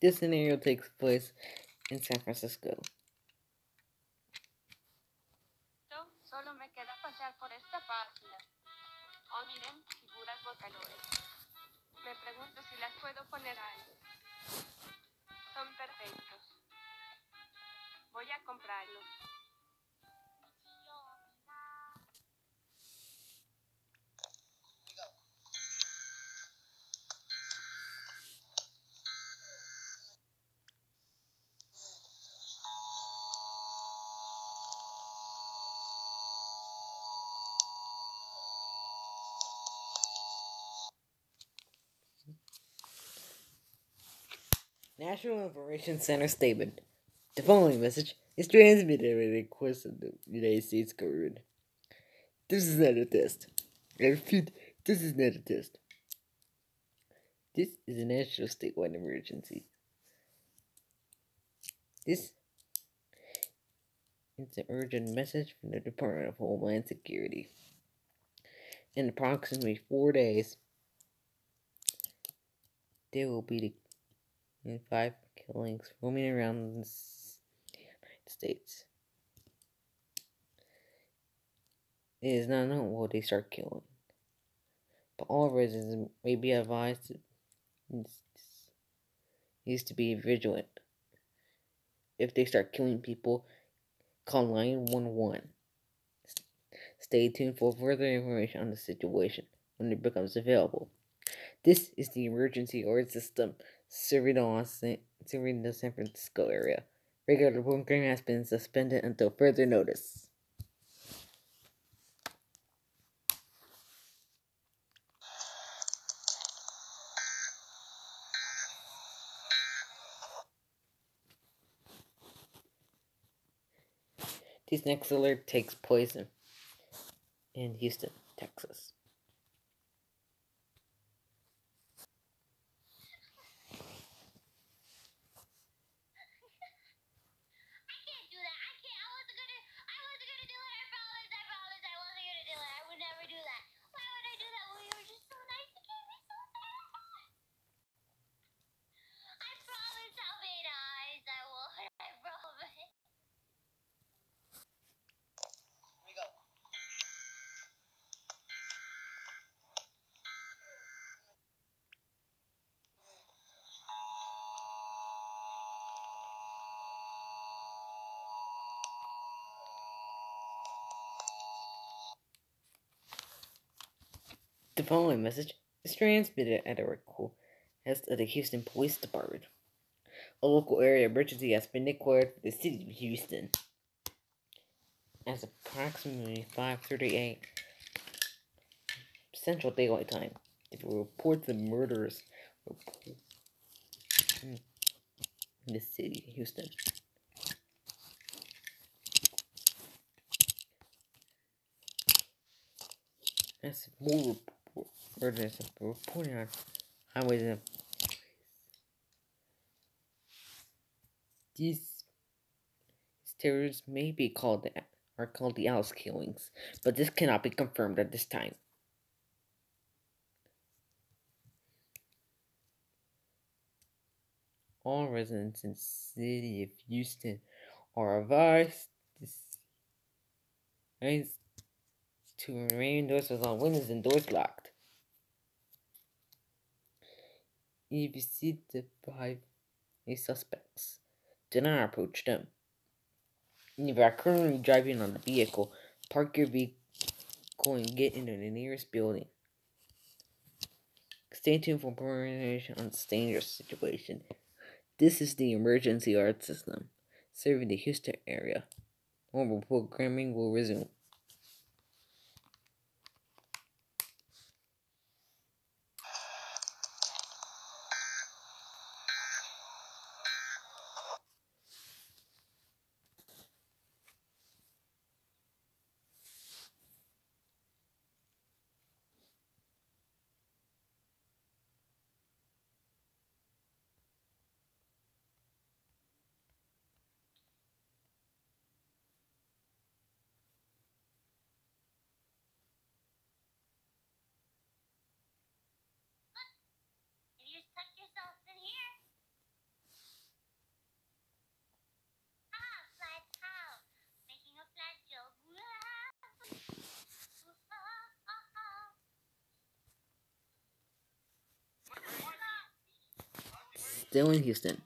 This scenario takes place in San Francisco. Solo me queda pasear por esta página. Oh, miren, figuras volcanoides. Me pregunto si las puedo poner ahí. Son perfectos. Voy a comprarlos. National Information Center statement. The following message is transmitted at the request of the United States government. This is not a test. I repeat, this is not a test. This is a national statewide emergency. This is an urgent message from the Department of Homeland Security. In approximately 4 days, there will be 5 killings roaming around the United States. It is not known what they start killing, but all residents may be advised to be vigilant. If they start killing people, call 911. Stay tuned for further information on the situation when it becomes available. This is the emergency alert system serving the San Francisco area. Regular programming has been suspended until further notice. This next alert takes place in Houston, Texas. The following message is transmitted at a request of the Houston Police Department. A local area emergency has been declared for the city of Houston. As approximately 5:38 Central Daylight Time, if it reports of murders in the city of Houston. As more murders have been reported on highways and these terrorists may be called the An EAS killings, but this cannot be confirmed at this time. All residents in the city of Houston are advised to remain indoors with all windows and doors locked. If you see the 5 suspects, do not approach them. If you are currently driving on the vehicle, park your vehicle and get into the nearest building. Stay tuned for more information on this dangerous situation. This is the emergency alert system serving the Houston area. Normal programming will resume. still in Houston.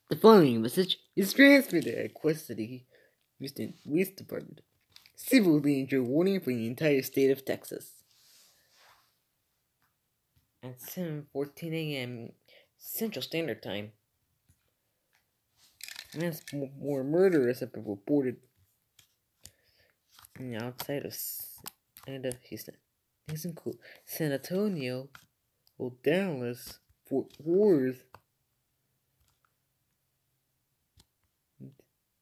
The following message is transmitted at Quest City, Houston Police Department. Civil danger warning for the entire state of Texas. At 7:14 a.m. Central Standard Time, mass more murders have been reported outside of Houston. These include San Antonio, Dallas, Fort Worth,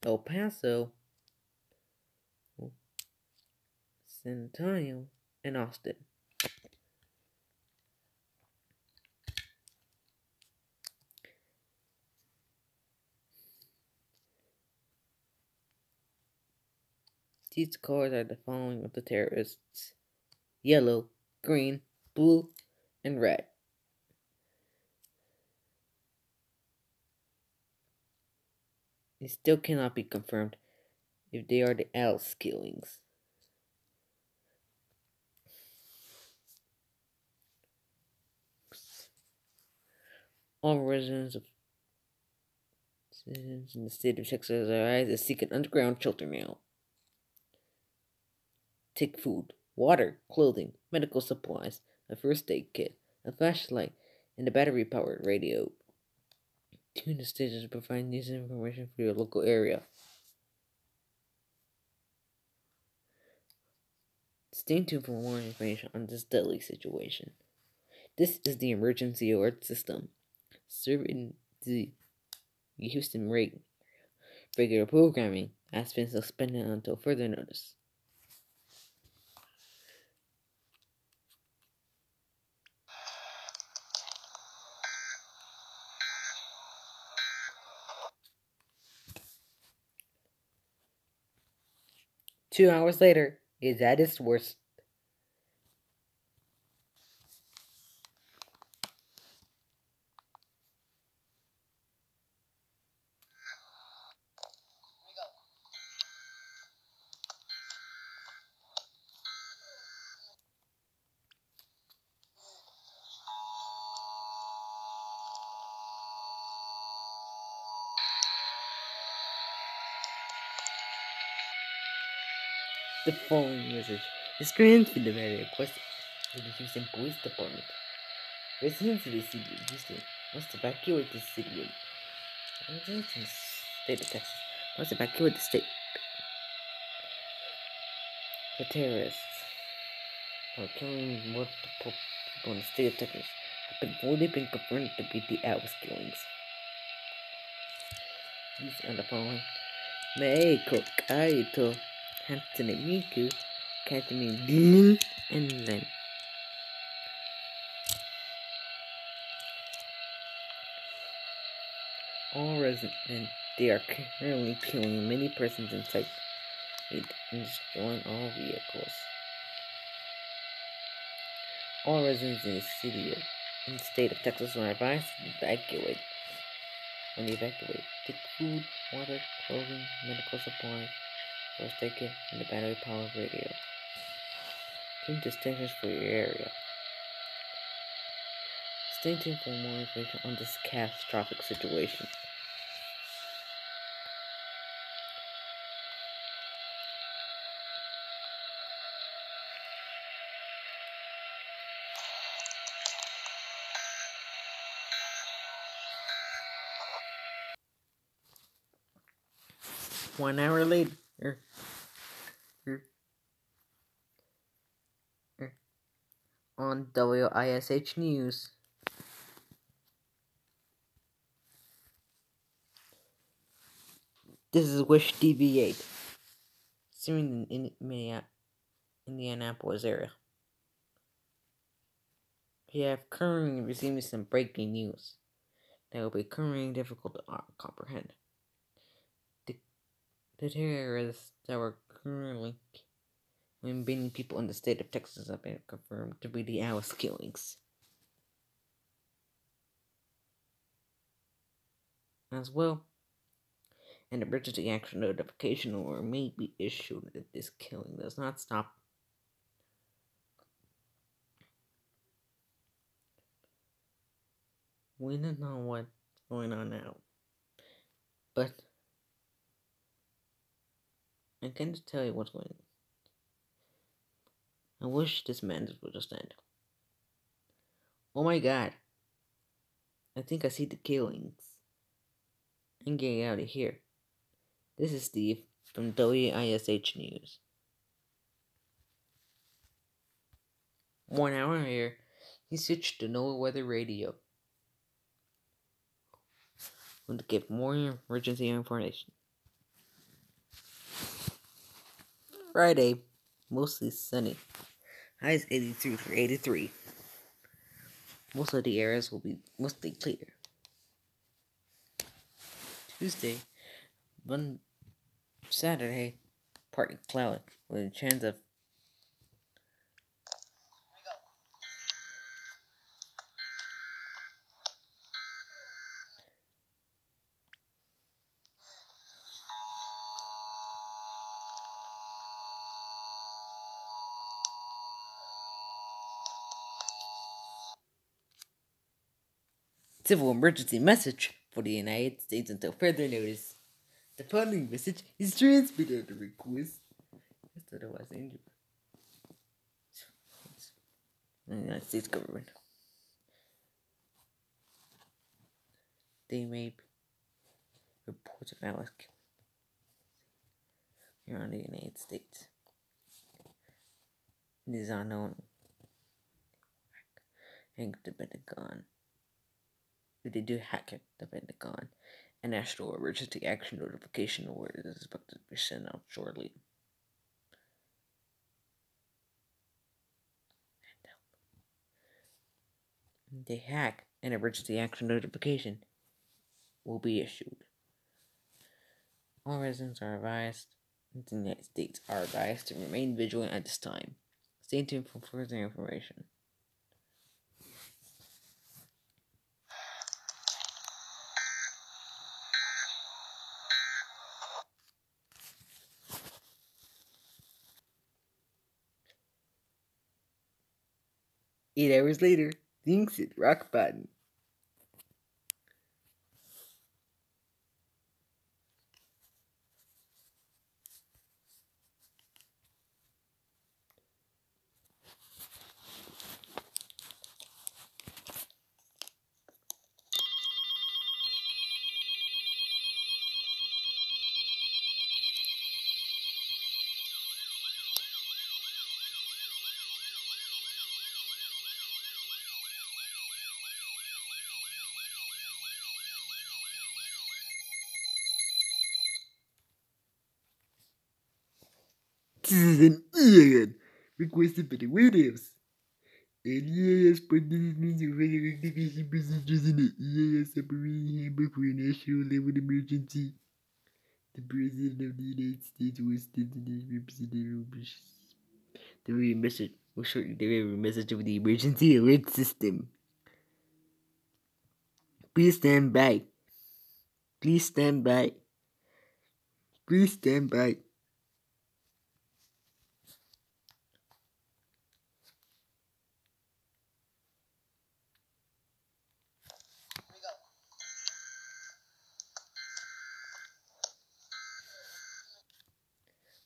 El Paso, San Antonio, and Austin. These colors are the following of the terrorists: yellow, green, blue, and red. It still cannot be confirmed if they are the ALS killings. All residents of citizens in the state of Texas are advised to seek an underground shelter now. Take food, water, clothing, medical supplies, a first aid kit, a flashlight, and a battery-powered radio. Tune the station to provide news and information for your local area. Stay tuned for more information on this deadly situation. This is the emergency alert system. Serving the Houston rate. Regular programming has been suspended until further notice. Two hours later, it's at its worst. The following message is transmitted by a request of the Houston Police Department. Residents of the city of Houston must evacuate the city. Residents in the state of Texas must evacuate the state. The terrorists are killing multiple people in the state of Texas have already been confirmed to be the ALS killings. These are the following: Meiko Kaito, Hatsune Miku, Katami Blin, and Len. All residents, and they are currently killing many persons in sight and destroying all vehicles. All residents in the city in the state of Texas are advised to evacuate. When they evacuate, take food, water, clothing, medical supplies, first aid kit, and a battery-powered radio. Tune to stations for your area. Stay tuned for more information on this catastrophic situation. One hour later, on WISH News. This is Wish TV8, streaming in Indianapolis area. We have currently receiving some breaking news that will be currently difficult to comprehend. The terrorists that were currently invading people in the state of Texas have been confirmed to be the Alice killings. As well, an emergency action notification order may be issued if this killing does not stop. We don't know what's going on now, but I can just tell you what's going on. I wish this madness would just end. Oh my god. I think I see the killings. I'm getting out of here. This is Steve from WISH News. 1 hour later, he switched to NOAA weather radio to give more emergency information. Friday, mostly sunny. Highs 82 for 83. Most of the areas will be mostly clear. Tuesday, Saturday, partly cloudy with a chance of civil emergency message for the United States until further notice. The following message is transmitted at a request. Otherwise injured. The United States government. They made reports of Alice here on the United States. It is unknown. Hack the Pentagon. If they do hack the Pentagon, a national emergency action notification order is expected to be sent out shortly. If they hack, an emergency action notification will be issued. All residents are advised in the United States are advised to remain vigilant at this time. Stay tuned for further information. Eight hours later, things hit rock bottom. This is an EAN requested by the White House. An EAS partners means of federal activation procedures in the EAS operating handbook for a national level emergency. The President of the United States was the representative. The very message will shortly deliver a message of the emergency alert system. Please stand by. Please stand by. Please stand by.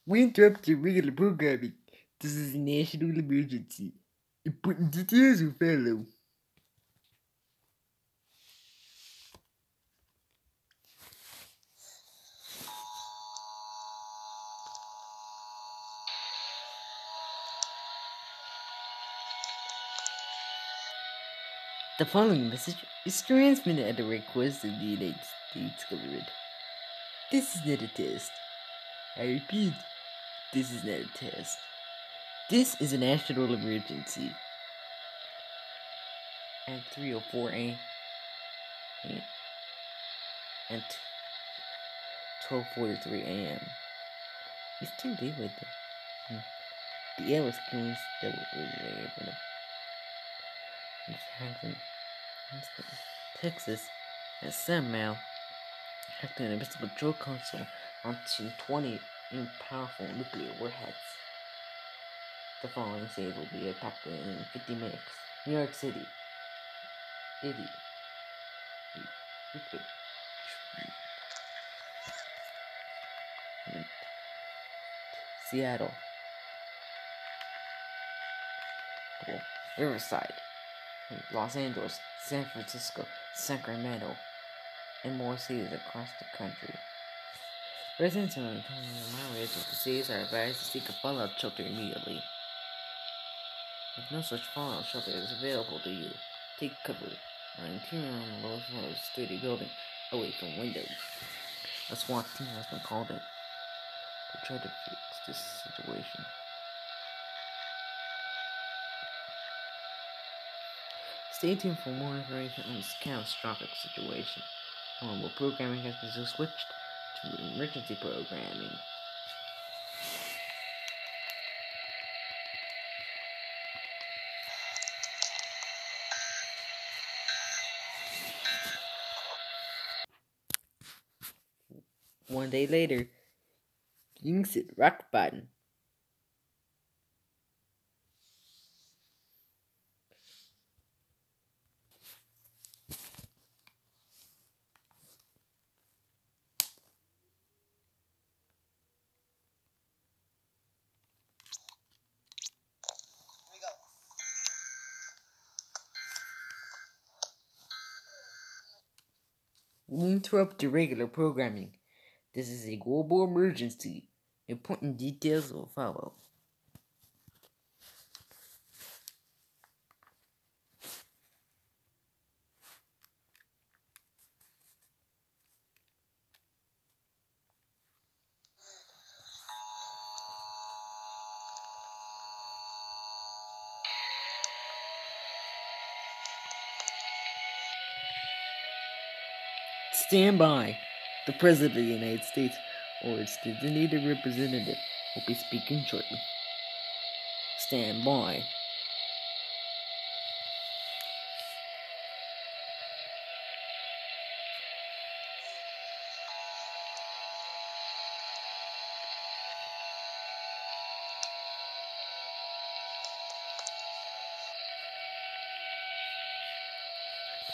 We interrupt your regular programming. This is a national emergency. Important details will follow. The following message is transmitted at the request of the United States government. This is not a test. I repeat, this is not a test. This is a national emergency. At 3:04 a.m. and 12:43 a.m. It's too late with them. The Alice killings that were originated from Texas has somehow hacked an invisible drug console onto 20 powerful nuclear warheads. The following stage will be attacked in 50 minutes. New York City, Seattle, Riverside, Los Angeles, San Francisco, Sacramento, and more cities across the country. Residents in the areas of the cities are advised to seek a fallout shelter immediately. If no such fallout shelter is available to you, take cover on an interior on the lowest floor of a sturdy building, away from windows. A SWAT team has been called in to try to fix this situation. Stay tuned for more information on this catastrophic situation. Normal programming has been switched to emergency programming. One day later, Kings hit rock bottom. We interrupt the regular programming. This is a global emergency. Important details will follow. Stand by. The President of the United States or its designated representative will be speaking shortly. Stand by.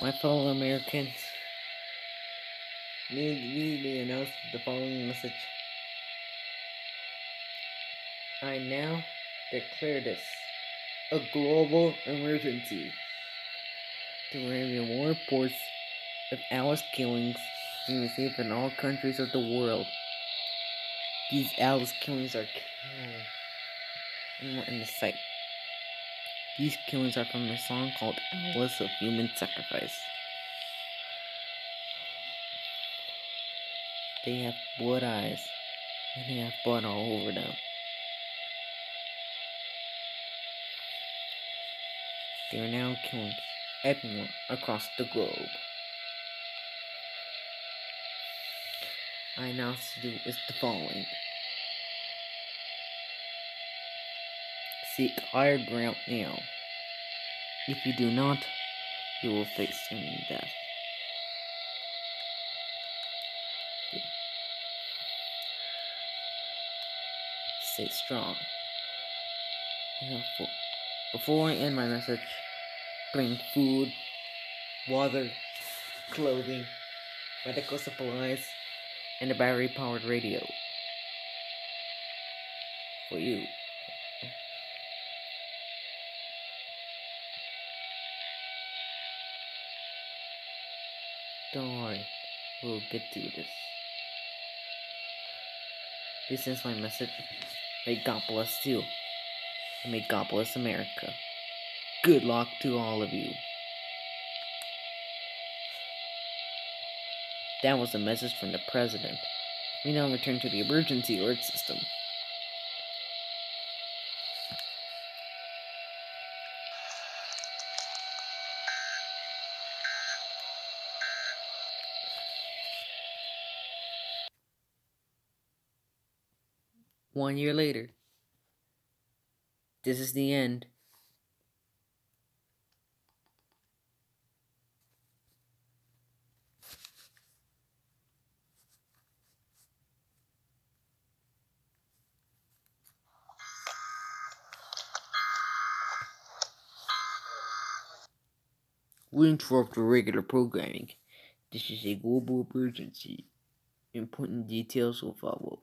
My fellow Americans, immediately announce the following message. I now declare this a global emergency. There will be more reports of Alice killings being received in all countries of the world. These Alice killings are in the site. These killings are from a song called Alice of Human Sacrifice. They have blood eyes, and they have blood all over them. They are now killing everyone across the globe. I announce to do is the following. Seek higher ground now. If you do not, you will face certain death. Stay strong. Before I end my message, bring food, water, clothing, medical supplies, and a battery-powered radio for you. Don't worry, we'll get through this. This is my message. May God bless you, and may God bless America. Good luck to all of you. That was a message from the President We now return to the emergency alert system. One year later. This is the end. We interrupt our regular programming. This is a global emergency. Important details will follow.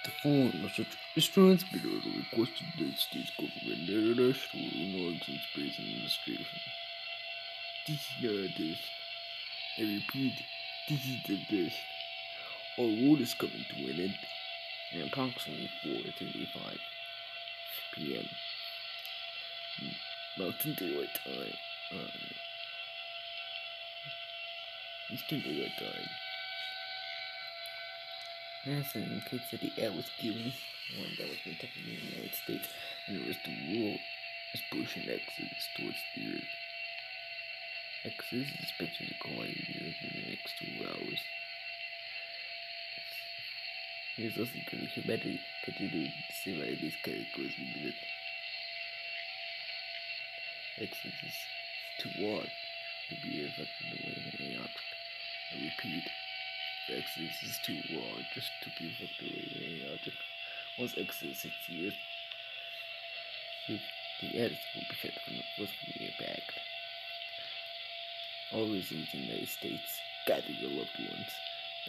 The following message is transmitted at the request of the United States government and International Airlines and Space Administration. This is not a test. I repeat, this is the test. Our world is coming to an end at approximately 4:35 p.m. Mountain Daylight Time. Eastern Daylight Time. NASA indicates that the Atlas given one that was detected in the United States and the rest of the world is pushing exodus towards the Earth. Exodus is expected to collide with the Earth in the next 2 hours. It is also going to humanity continue to survive these cataclysmic events. Exodus is too large to be affected the way of any object. I repeat, Exodus is too large just to be affected the way of any object. Once Exodus hits the Earth, the Earth will be shut from the force of the impact. All residents in the United States, gather your loved ones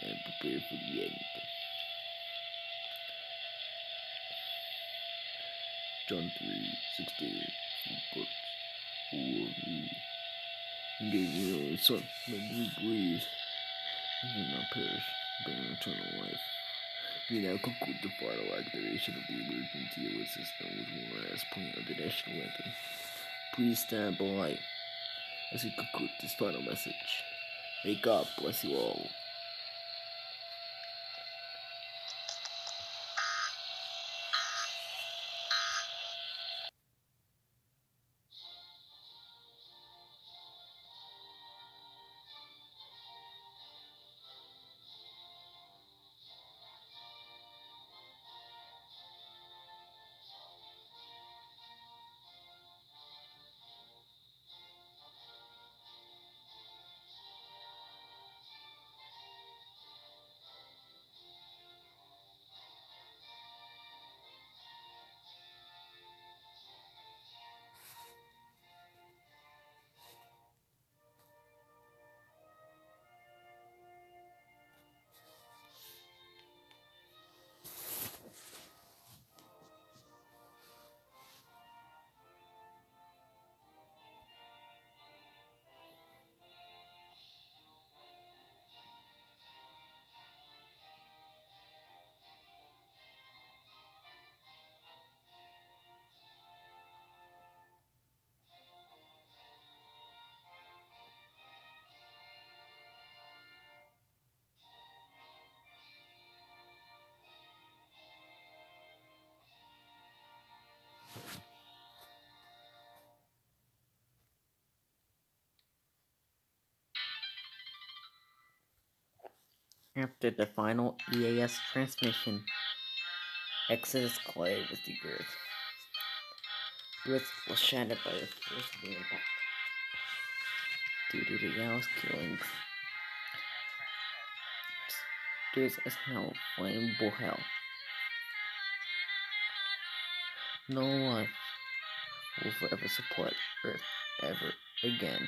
and prepare for the end. John 3:16. Books for me. And gave me your only son, that you breathe, and will not perish, but in eternal life. We now conclude the final activation of the emergency alert system with one last point of the national anthem. Please stand by as we conclude this final message. May God bless you all. After the final EAS transmission, Exodus collided with the Earth. Earth was shattered by the force of the impact. Due to the Atlas killings, Earth is now flammable hell. No life will forever support Earth ever again.